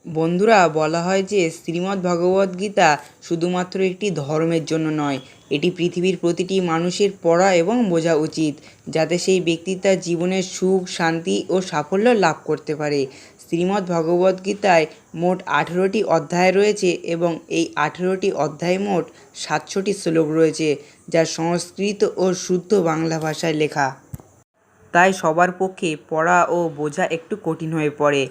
বন্ধুরা, বলা হয় যে শ্রীমদ্ভগবদ্গীতা শুধুমাত্র একটি ধর্মের জন্য নয়, এটি পৃথিবীর প্রতিটি মানুষের পড়া এবং বোঝা উচিত, যাতে সেই ব্যক্তি তার জীবনের সুখ, শান্তি ও সাফল্য লাভ করতে পারে। শ্রীমদ্ভগবদ্গীতায় মোট 18টি অধ্যায় রয়েছে এবং এই 18টি অধ্যায়ে মোট 700টি শ্লোক রয়েছে, যা সংস্কৃত ও শুদ্ধ বাংলা ভাষায় লেখা। তাই সবার পক্ষে পড়া ও বোঝা একটু কঠিন হয়ে পড়ে।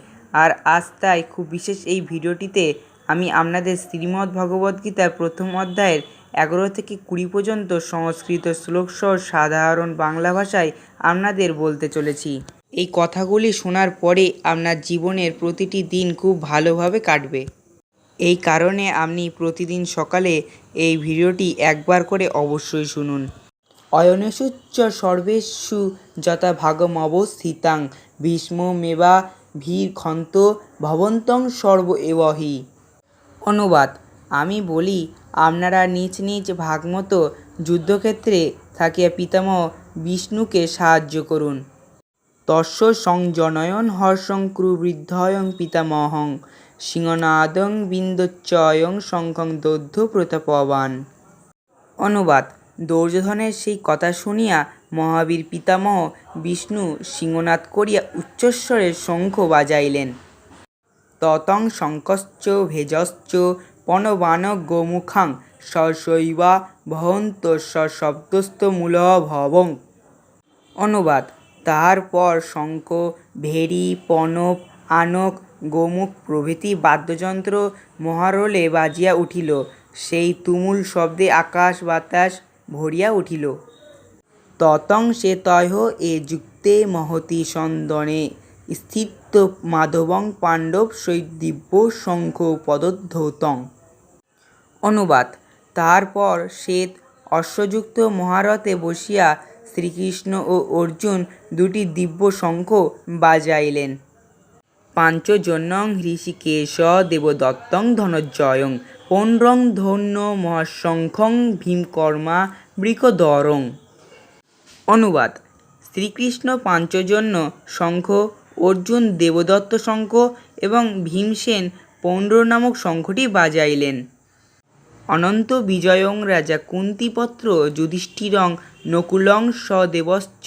আর আজ তাই খুব বিশেষ এই ভিডিওটিতে আমি আপনাদের শ্রীমদ্ভগবদ্গীতার প্রথম অধ্যায়ের 11 থেকে 20 পর্যন্ত সংস্কৃত শ্লোকসহ সাধারণ বাংলা ভাষায় আপনাদের বলতে চলেছি। এই কথাগুলি শোনার পরে আপনার জীবনের প্রতিটি দিন খুব ভালোভাবে কাটবে। এই কারণে আপনি প্রতিদিন সকালে এই ভিডিওটি একবার করে অবশ্যই শুনুন। অয়নেষুচ্চ সর্বেষু যথা ভাগমবস্থিতাং ভীষ্মমেবা ভীরক্ষন্ত ভবন্তং সর্ব এবহি। অনুবাদ: আমি বলি, আপনারা নিজ নিজ ভাগমতো যুদ্ধক্ষেত্রে থাকিয়া পিতামহ বিষ্ণুকে সাহায্য করুন। তস্য সংজনয়ন হর্ষং ক্রুবৃদ্ধয়ং পিতামহং সিংহনাদং বিন্দোচ্চয়ং শঙ্খং দগ্ধ প্রতাপবান। অনুবাদ: দুর্যোধনের সেই কথা শুনিয়া মহাবীর পিতামহ বিষ্ণু সিংহনাদ করিয়া উচ্চস্বরে শঙ্খ বাজাইলেন। ততং শঙ্খশ্চ ভেষজশ্চ পণবানং গোমুখাং সশৈবা বহন্ত সশব্দস্তমূলভবং। অনুবাদ: তাহার পর শঙ্খ, ভেরী, পণব, আনক, গোমুখ প্রভৃতি বাদ্যযন্ত্র মহারোলে বাজিয়া উঠিল। সেই তুমুল শব্দে আকাশ বাতাস ভরিয়া উঠিল। ততং শ্বেতৈঃ এ যুক্তে মহতি সন্দনে স্থিত মাধবং পাণ্ডব সৈদিব্য শঙ্খ পদোদ্ধতং। অনুবাদ: তারপর শ্বেত অশ্বযুক্ত মহারথে বসিয়া শ্রীকৃষ্ণ ও অর্জুন দুটি দিব্য শঙ্খ বাজাইলেন। পাঞ্চজন্যং হৃষীকেশ দেবদত্তং ধনঞ্জয়ং পৌণ্ড্রং ধন্য মহাশঙ্খং ভীমকর্মা বৃকোদরং। অনুবাদ: শ্রীকৃষ্ণ পাঞ্চজন্য শঙ্খ, অর্জুন দেবদত্ত শঙ্খ এবং ভীমসেন পৌণ্ড্র নামক শঙ্খটি বাজাইলেন। অনন্ত বিজয়ং রাজা কুন্তিপুত্র যুধিষ্ঠিরং নকুলং সদেবশ্চ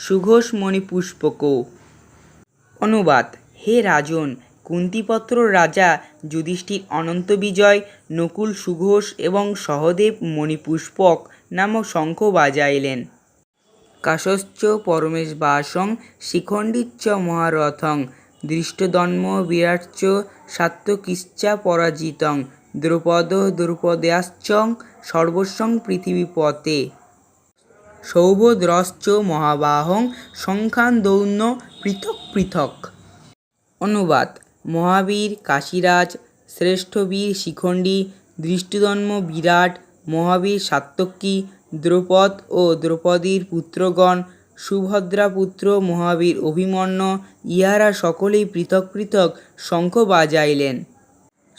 সুঘোষমণিপুষ্পকৌ। অনুবাদ: হে রাজন, কুন্তিপুত্র রাজা যুধিষ্ঠির অনন্ত বিজয়, নকুল, সুঘোষ এবং সহদেব মণিপুষ্পক নামক শঙ্খ বাজাইলেন। কাশশ্চ পরমেশবাসং শিখণ্ডিশ্চ মহারথং ধৃষ্টদ্যম্ন বিরাটশ্চ সাত্যকীশ্চাপরাজিতং দ্রৌপদো দ্রৌপদ্যাশ্চ সর্বস্বং পৃথিবীপতে সৌভদ্রশ্চ মহাবাহং শঙ্খান দৌন্য পৃথক পৃথক। অনুবাদ: মহাবীর কাশীরাজ, শ্রেষ্ঠ বীর শিখণ্ডী, ধৃষ্টদ্যম্ন বিরাট, মহাবীর সাত্যকী, দ্রৌপদ ও দ্রৌপদীর পুত্রগণ, সুভদ্রাপুত্র মহাবীর অভিমন্যু, ইহারা সকলেই পৃথক পৃথক শঙ্খ বাজাইলেন।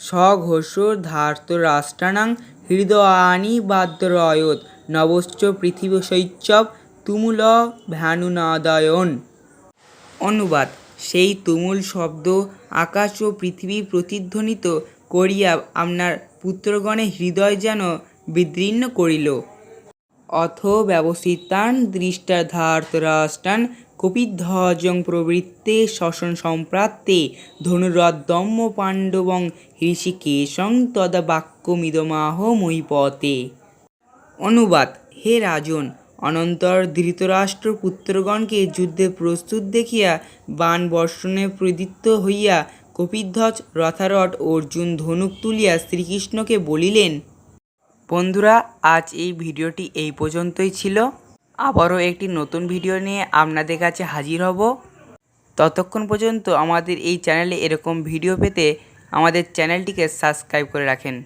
সঘোষোর্ধৃতরাষ্ট্রাণাং হৃদয়ানি বাদ্যরয়ৎ নভশ্চ পৃথিবীশৈশ্চ তুমুলভ্যানুনাদয়ন। অনুবাদ: সেই তুমুল শব্দ আকাশ ও পৃথিবী প্রতিধ্বনিত করিয়া আপনার পুত্রগণের হৃদয় যেন বিদীর্ণ করিল। অথ ব্যবস্থিতান দৃষ্টার্ধধৃতরাষ্ট্রান কপিধ্বজং প্রবৃত্তে শশংসম্প্রাপ্তে ধনুরদ্যম্য পাণ্ডবং হৃষীকেশং তদা বাক্যমিদমাহ মহীপতে। অনুবাদ: হে রাজন, অনন্তর ধৃতরাষ্ট্র পুত্রগণকে যুদ্ধে প্রস্তুত দেখিয়া বাণ বর্ষণে প্রদীপ্ত হইয়া কপিধ্বজ রথারথ অর্জুন ধনুক তুলিয়া শ্রীকৃষ্ণকে বলিলেন। বন্ধুরা, আজ এই ভিডিওটি এই পর্যন্তই ছিল। আবারও একটি নতুন ভিডিও নিয়ে আপনাদের কাছে হাজির হব। ততক্ষণ পর্যন্ত আমাদের এই চ্যানেলে এরকম ভিডিও পেতে আমাদের চ্যানেলটিকে সাবস্ক্রাইব করে রাখেন।